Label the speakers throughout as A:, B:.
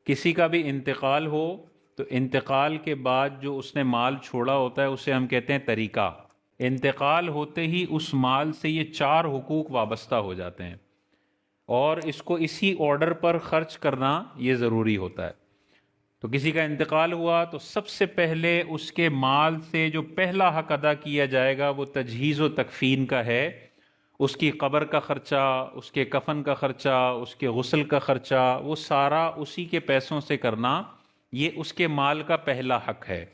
A: کسی کا بھی انتقال ہو تو انتقال کے بعد جو اس نے مال چھوڑا ہوتا ہے اسے ہم کہتے ہیں تریکہ. انتقال ہوتے ہی اس مال سے یہ 4 حقوق وابستہ ہو جاتے ہیں اور اس کو اسی آرڈر پر خرچ کرنا یہ ضروری ہوتا ہے. تو کسی کا انتقال ہوا تو سب سے پہلے اس کے مال سے جو پہلا حق ادا کیا جائے گا وہ تجہیز و تکفین کا ہے. اس کی قبر کا خرچہ، اس کے کفن کا خرچہ، اس کے غسل کا خرچہ، وہ سارا اسی کے پیسوں سے کرنا، یہ اس کے مال کا پہلا حق ہے.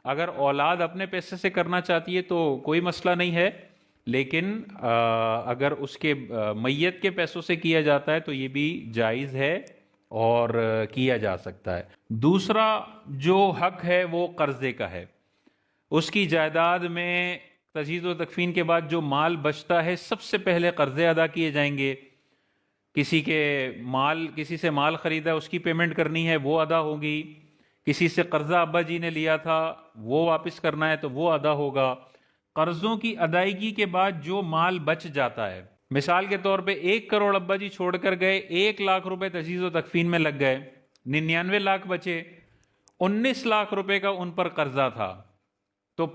A: اگر اولاد اپنے پیسے سے کرنا چاہتی ہے تو کوئی مسئلہ نہیں ہے، لیکن اگر اس کے میت کے پیسوں سے کیا جاتا ہے تو یہ بھی جائز ہے اور کیا جا سکتا ہے. دوسرا جو حق ہے وہ قرضے کا ہے. اس کی جائیداد میں تجہیز و تکفین کے بعد جو مال بچتا ہے سب سے پہلے قرضے ادا کیے جائیں گے. کسی سے مال خریدا، اس کی پیمنٹ کرنی ہے، وہ ادا ہوگی. کسی سے قرضہ ابا جی نے لیا تھا وہ واپس کرنا ہے تو وہ ادا ہوگا. قرضوں کی ادائیگی کے بعد جو مال بچ جاتا ہے، مثال کے طور پہ 1 کروڑ ابا جی چھوڑ کر گئے، 1 لاکھ روپے تجہیز و تکفین میں لگ گئے، 99 لاکھ بچے، 19 لاکھ روپے کا ان پر قرضہ تھا تو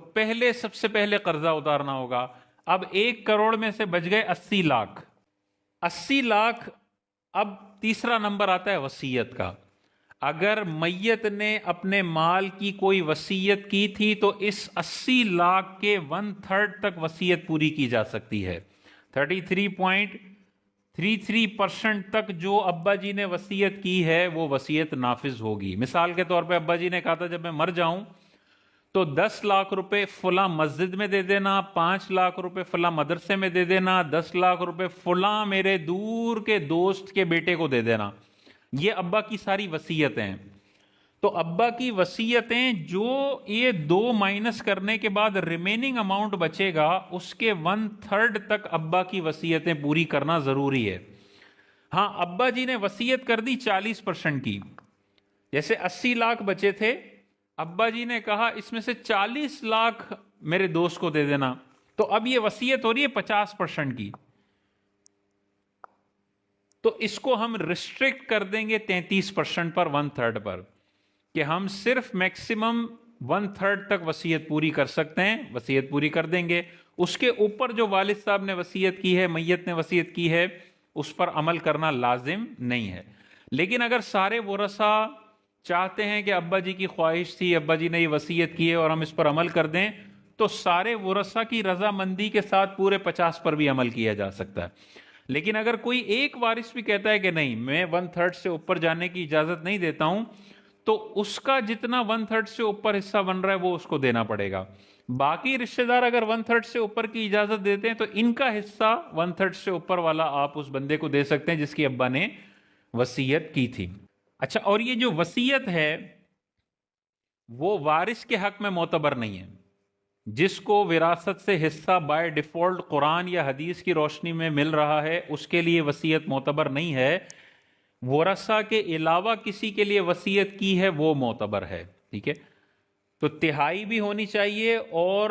A: سب سے پہلے قرضہ اتارنا ہوگا. اب 1 کروڑ میں سے بچ گئے 80 لاکھ. 80 لاکھ. اب تیسرا نمبر آتا ہے وصیت کا. اگر میت نے اپنے مال کی کوئی وصیت کی تھی تو اس 80 لاکھ کے 1/3 تک وصیت پوری کی جا سکتی ہے. 33.33% تک جو ابا جی نے وصیت کی ہے وہ وصیت نافذ ہوگی. مثال کے طور پہ ابا جی نے کہا تھا جب میں مر جاؤں تو 10 لاکھ روپے فلاں مسجد میں دے دینا، 5 لاکھ روپے فلاں مدرسے میں دے دینا، 10 لاکھ روپے فلاں میرے دور کے دوست کے بیٹے کو دے دینا. یہ ابا کی ساری وصیتیں. تو ابا کی وصیتیں جو یہ 2 مائنس کرنے کے بعد ریمیننگ اماؤنٹ بچے گا اس کے 1/3 تک ابا کی وصیتیں پوری کرنا ضروری ہے. ہاں ابا جی نے وصیت کر دی 40% کی، جیسے 80 لاکھ بچے تھے، ابا جی نے کہا اس میں سے 40 لاکھ میرے دوست کو دے دینا، تو اب یہ وصیت ہو رہی ہے 50% کی. تو اس کو ہم ریسٹرکٹ کر دیں گے 33% پر، 1/3 پر، کہ ہم صرف میکسیمم 1/3 تک وصیت پوری کر سکتے ہیں، وصیت پوری کر دیں گے. اس کے اوپر جو والد صاحب نے وصیت کی ہے، میت نے وصیت کی ہے، اس پر عمل کرنا لازم نہیں ہے. لیکن اگر سارے ورثاء چاہتے ہیں کہ ابا جی کی خواہش تھی، ابا جی نے یہ وصیت کی ہے اور ہم اس پر عمل کر دیں، تو سارے ورثاء کی رضامندی کے ساتھ پورے 50 پر بھی عمل کیا جا سکتا ہے. لیکن اگر کوئی ایک وارث بھی کہتا ہے کہ نہیں میں 1/3 سے اوپر جانے کی اجازت نہیں دیتا ہوں، تو اس کا جتنا 1/3 سے اوپر حصہ بن رہا ہے وہ اس کو دینا پڑے گا. باقی رشتہ دار اگر 1/3 سے اوپر کی اجازت دیتے ہیں تو ان کا حصہ 1/3 سے اوپر والا آپ اس بندے کو دے سکتے ہیں جس کی ابا نے وصیت کی تھی. اچھا، اور یہ جو وصیت ہے وہ وارث کے حق میں معتبر نہیں ہے. جس کو وراثت سے حصہ بائی ڈیفالٹ قرآن یا حدیث کی روشنی میں مل رہا ہے اس کے لیے وصیت معتبر نہیں ہے. ورثہ کے علاوہ کسی کے لیے وصیت کی ہے وہ معتبر ہے. ٹھیک ہے، تو تہائی بھی ہونی چاہیے اور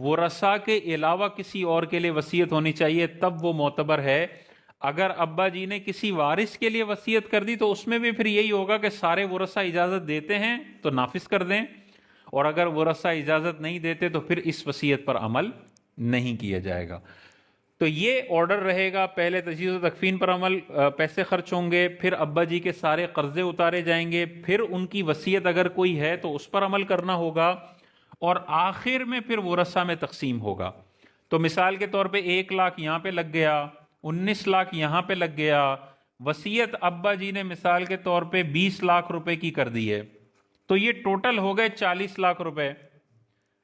A: ورثہ کے علاوہ کسی اور کے لیے وصیت ہونی چاہیے، تب وہ معتبر ہے. اگر ابا جی نے کسی وارث کے لیے وصیت کر دی تو اس میں بھی پھر یہی ہوگا کہ سارے ورثہ اجازت دیتے ہیں تو نافذ کر دیں، اور اگر ورثہ اجازت نہیں دیتے تو پھر اس وصیت پر عمل نہیں کیا جائے گا. تو یہ آرڈر رہے گا، پہلے تجہیز و تکفین پر عمل، پیسے خرچ ہوں گے، پھر ابا جی کے سارے قرضے اتارے جائیں گے، پھر ان کی وصیت اگر کوئی ہے تو اس پر عمل کرنا ہوگا، اور آخر میں پھر ورثہ میں تقسیم ہوگا. تو مثال کے طور پہ 1 لاکھ یہاں پہ لگ گیا، 19 لاکھ یہاں پہ لگ گیا، وصیت ابا جی نے مثال کے طور پہ 20 لاکھ روپے کی کر دی ہے، تو یہ ٹوٹل ہو گئے 40 لاکھ روپے.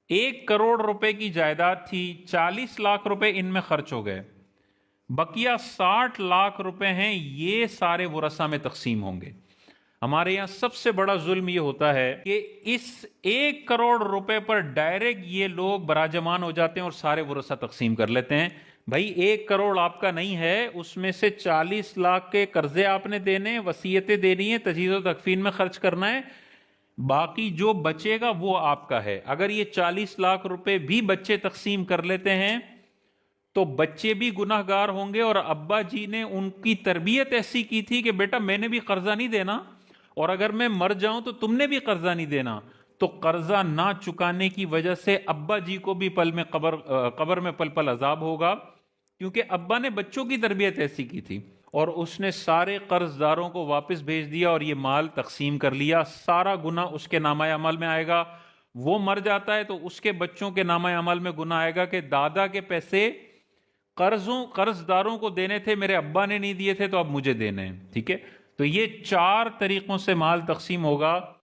A: 1 کروڑ روپے کی جائیداد تھی، 40 لاکھ روپے ان میں خرچ ہو گئے، بقیہ 60 لاکھ روپے ہیں، یہ سارے ورثہ میں تقسیم ہوں گے. ہمارے یہاں سب سے بڑا ظلم یہ ہوتا ہے کہ اس 1 کروڑ روپے پر ڈائریکٹ یہ لوگ براجمان ہو جاتے ہیں اور سارے ورثہ تقسیم کر لیتے ہیں. بھائی 1 کروڑ آپ کا نہیں ہے، اس میں سے 40 لاکھ کے قرضے آپ نے دینے، وصیتیں دینی ہیں، تجہیز و تکفین میں خرچ کرنا ہے، باقی جو بچے گا وہ آپ کا ہے. اگر یہ 40 لاکھ روپے بھی بچے تقسیم کر لیتے ہیں تو بچے بھی گناہ گار ہوں گے، اور ابا جی نے ان کی تربیت ایسی کی تھی کہ بیٹا میں نے بھی قرضہ نہیں دینا، اور اگر میں مر جاؤں تو تم نے بھی قرضہ نہیں دینا. تو قرضہ نہ چکانے کی وجہ سے ابا جی کو بھی قبر میں پل پل عذاب ہوگا، کیونکہ ابا نے بچوں کی تربیت ایسی کی تھی اور اس نے سارے قرض داروں کو واپس بھیج دیا اور یہ مال تقسیم کر لیا. سارا گناہ اس کے نامہ اعمال میں آئے گا. وہ مر جاتا ہے تو اس کے بچوں کے نامہ اعمال میں گناہ آئے گا کہ دادا کے پیسے قرض داروں کو دینے تھے، میرے ابا نے نہیں دیے تھے تو اب مجھے دینے ہیں. ٹھیک ہے، تو یہ 4 طریقوں سے مال تقسیم ہوگا.